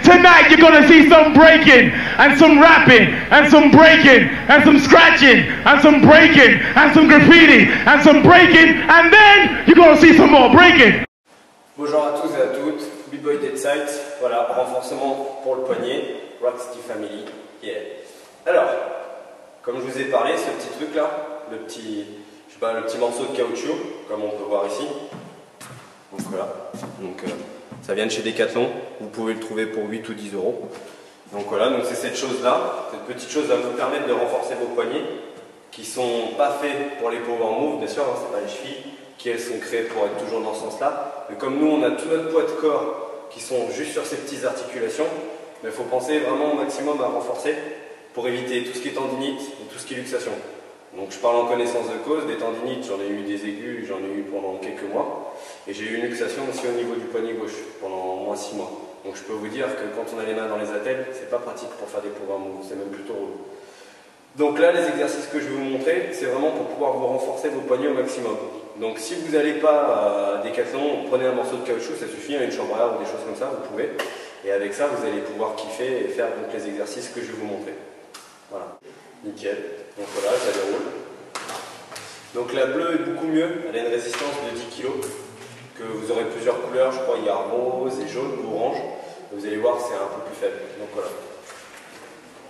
tonight you're gonna see some breaking, and some rapping, and some breaking, and some scratching, and some breaking, and some graffiti, and some breaking, and then you're gonna see some more breaking. Bonjour à tous et à toutes, B-Boy Dead Sight, voilà, renforcement pour le poignet, Rock City Family, yeah. Alors, comme je vous ai parlé, ce petit truc là, le petit, je sais pas, le petit morceau de caoutchouc, comme on peut voir ici, donc voilà, donc ça vient de chez Decathlon, vous pouvez le trouver pour 8 ou 10 euros. Donc voilà, donc c'est cette chose là, cette petite chose va vous permettre de renforcer vos poignets, qui sont pas faits pour les power moves, bien sûr, hein, c'est pas les chevilles, qui elles sont créées pour être toujours dans ce sens-là. Mais comme nous, on a tout notre poids de corps qui sont juste sur ces petites articulations, il faut penser vraiment au maximum à renforcer pour éviter tout ce qui est tendinite et tout ce qui est luxation. Donc je parle en connaissance de cause, des tendinites, j'en ai eu des aigus, j'en ai eu pendant quelques mois. Et j'ai eu une luxation aussi au niveau du poignet gauche pendant au moins 6 mois. Donc je peux vous dire que quand on a les mains dans les attelles, c'est pas pratique pour faire des power moves, c'est même plutôt relou. Donc là, les exercices que je vais vous montrer, c'est vraiment pour pouvoir vous renforcer vos poignets au maximum. Donc si vous n'allez pas à Decathlon, prenez un morceau de caoutchouc, ça suffit, une chambre à air ou des choses comme ça, vous pouvez. Et avec ça, vous allez pouvoir kiffer et faire donc, les exercices que je vais vous montrer. Voilà, nickel. Donc voilà, ça déroule. Donc la bleue est beaucoup mieux, elle a une résistance de 10 kg, que vous aurez plusieurs couleurs, je crois il y a rose et jaune ou orange. Vous allez voir, c'est un peu plus faible. Donc voilà.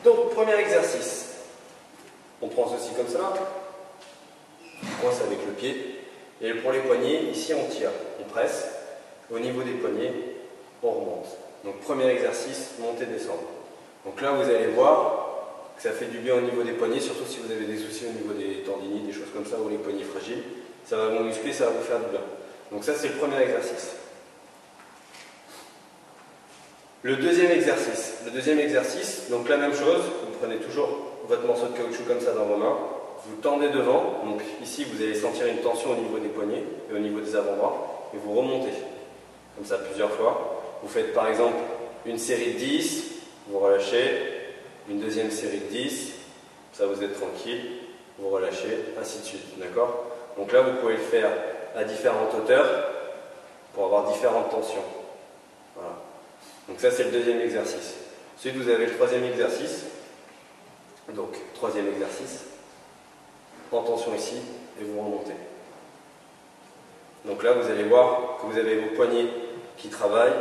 Donc premier exercice. On prend ceci comme ça, on coince avec le pied, et pour les poignets, ici on tire, on presse, au niveau des poignets, on remonte. Donc premier exercice, monter, descendre. Donc là vous allez voir que ça fait du bien au niveau des poignets, surtout si vous avez des soucis au niveau des tendinites, des choses comme ça, ou les poignets fragiles, ça va vous muscler, ça va vous faire du bien. Donc ça c'est le premier exercice. Le deuxième exercice, donc la même chose, vous prenez toujours votre morceau de caoutchouc comme ça dans vos mains, vous tendez devant, donc ici vous allez sentir une tension au niveau des poignets et au niveau des avant-bras, et vous remontez, comme ça plusieurs fois. Vous faites par exemple une série de 10, vous relâchez, une deuxième série de 10, ça vous êtes tranquille, vous relâchez, ainsi de suite, d'accord? Donc là vous pouvez le faire à différentes hauteurs pour avoir différentes tensions. Voilà. Donc ça c'est le deuxième exercice. Ensuite vous avez le troisième exercice. Donc, troisième exercice, en tension ici, et vous remontez. Donc là, vous allez voir que vous avez vos poignets qui travaillent,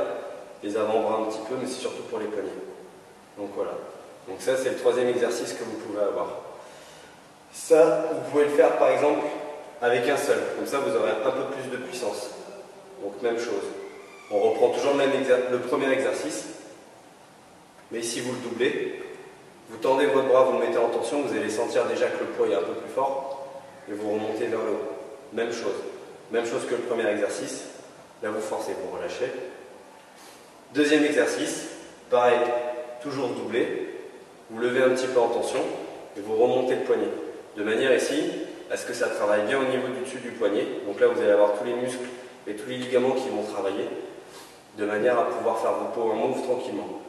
les avant-bras un petit peu, mais c'est surtout pour les poignets. Donc voilà. Donc ça, c'est le troisième exercice que vous pouvez avoir. Ça, vous pouvez le faire par exemple avec un seul. Comme ça, vous aurez un peu plus de puissance. Donc même chose. On reprend toujours le premier exercice, mais ici, vous le doublez. Vous tendez votre bras, vous le mettez en tension, vous allez sentir déjà que le poids est un peu plus fort et vous remontez vers le haut. Même chose que le premier exercice. Là vous forcez, vous relâchez. Deuxième exercice, pareil, toujours doublé. Vous levez un petit peu en tension et vous remontez le poignet. De manière ici à ce que ça travaille bien au niveau du dessus du poignet. Donc là vous allez avoir tous les muscles et tous les ligaments qui vont travailler de manière à pouvoir faire vos power moves tranquillement.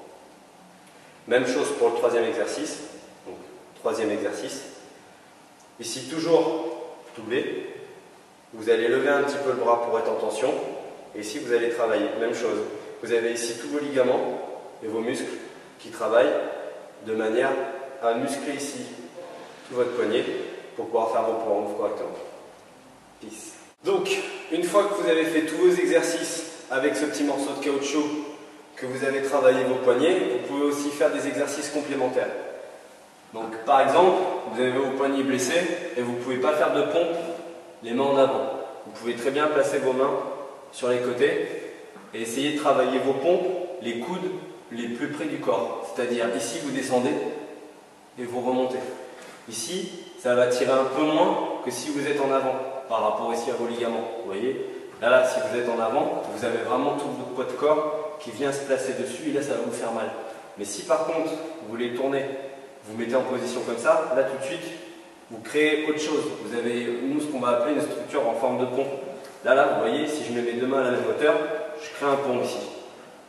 Même chose pour le troisième exercice. Donc, troisième exercice. Ici, toujours doublé. Vous allez lever un petit peu le bras pour être en tension. Et ici, vous allez travailler. Même chose. Vous avez ici tous vos ligaments et vos muscles qui travaillent de manière à muscler ici tout votre poignet pour pouvoir faire vos power moves correctement. Peace. Donc, une fois que vous avez fait tous vos exercices avec ce petit morceau de caoutchouc, que vous avez travaillé vos poignets, vous pouvez aussi faire des exercices complémentaires. Donc par exemple, vous avez vos poignets blessés et vous ne pouvez pas faire de pompe les mains en avant. Vous pouvez très bien placer vos mains sur les côtés et essayer de travailler vos pompes, les coudes les plus près du corps. C'est-à-dire ici vous descendez et vous remontez. Ici, ça va tirer un peu moins que si vous êtes en avant par rapport ici à vos ligaments. Vous voyez ? Là, si vous êtes en avant, vous avez vraiment tout votre poids de corps qui vient se placer dessus et là, ça va vous faire mal. Mais si par contre, vous voulez tourner, vous mettez en position comme ça, là tout de suite, vous créez autre chose. Vous avez, nous, ce qu'on va appeler une structure en forme de pont. Là, vous voyez, si je mets mes deux mains à la même hauteur, je crée un pont ici.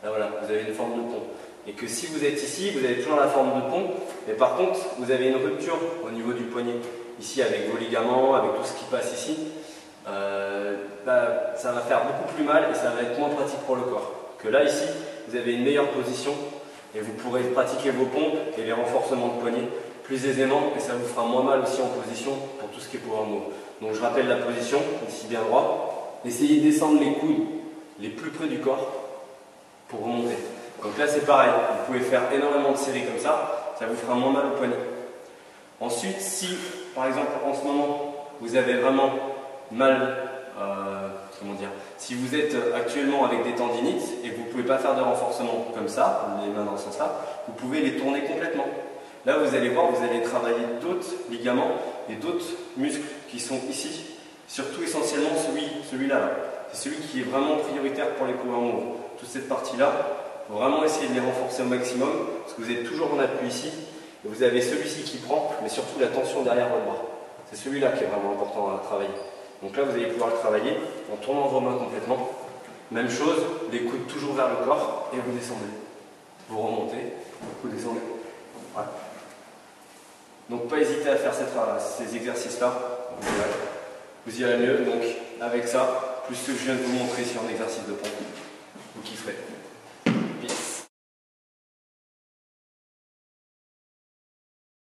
Là, voilà, vous avez une forme de pont. Et que si vous êtes ici, vous avez toujours la forme de pont, mais par contre, vous avez une rupture au niveau du poignet. Ici, avec vos ligaments, avec tout ce qui passe ici. Ça va faire beaucoup plus mal et ça va être moins pratique pour le corps. Que là ici, vous avez une meilleure position Et vous pourrez pratiquer vos pompes et les renforcements de poignets plus aisément et ça vous fera moins mal aussi en position pour tout ce qui est power move. Donc je rappelle la position, ici bien droit. Essayez de descendre les coudes les plus près du corps pour remonter. Donc là c'est pareil, vous pouvez faire énormément de séries comme ça vous fera moins mal au poignet. Ensuite, si par exemple en ce moment vous avez vraiment mal, si vous êtes actuellement avec des tendinites et que vous ne pouvez pas faire de renforcement comme ça, les mains dans ce sens-là, vous pouvez les tourner complètement. Là vous allez voir, vous allez travailler d'autres ligaments et d'autres muscles qui sont ici, surtout essentiellement celui-là. C'est celui qui est vraiment prioritaire pour les power moves. Toute cette partie-là, il faut vraiment essayer de les renforcer au maximum parce que vous êtes toujours en appui ici et vous avez celui-ci qui prend, mais surtout la tension derrière votre bras. C'est celui-là qui est vraiment important à travailler. Donc là, vous allez pouvoir le travailler en tournant vos mains complètement. Même chose, les coudes toujours vers le corps et vous descendez. Vous remontez, vous descendez. Voilà. Donc pas hésiter à faire ces exercices-là. Vous irez mieux. Donc avec ça, plus ce que je viens de vous montrer sur un exercice de pompe, vous kifferez.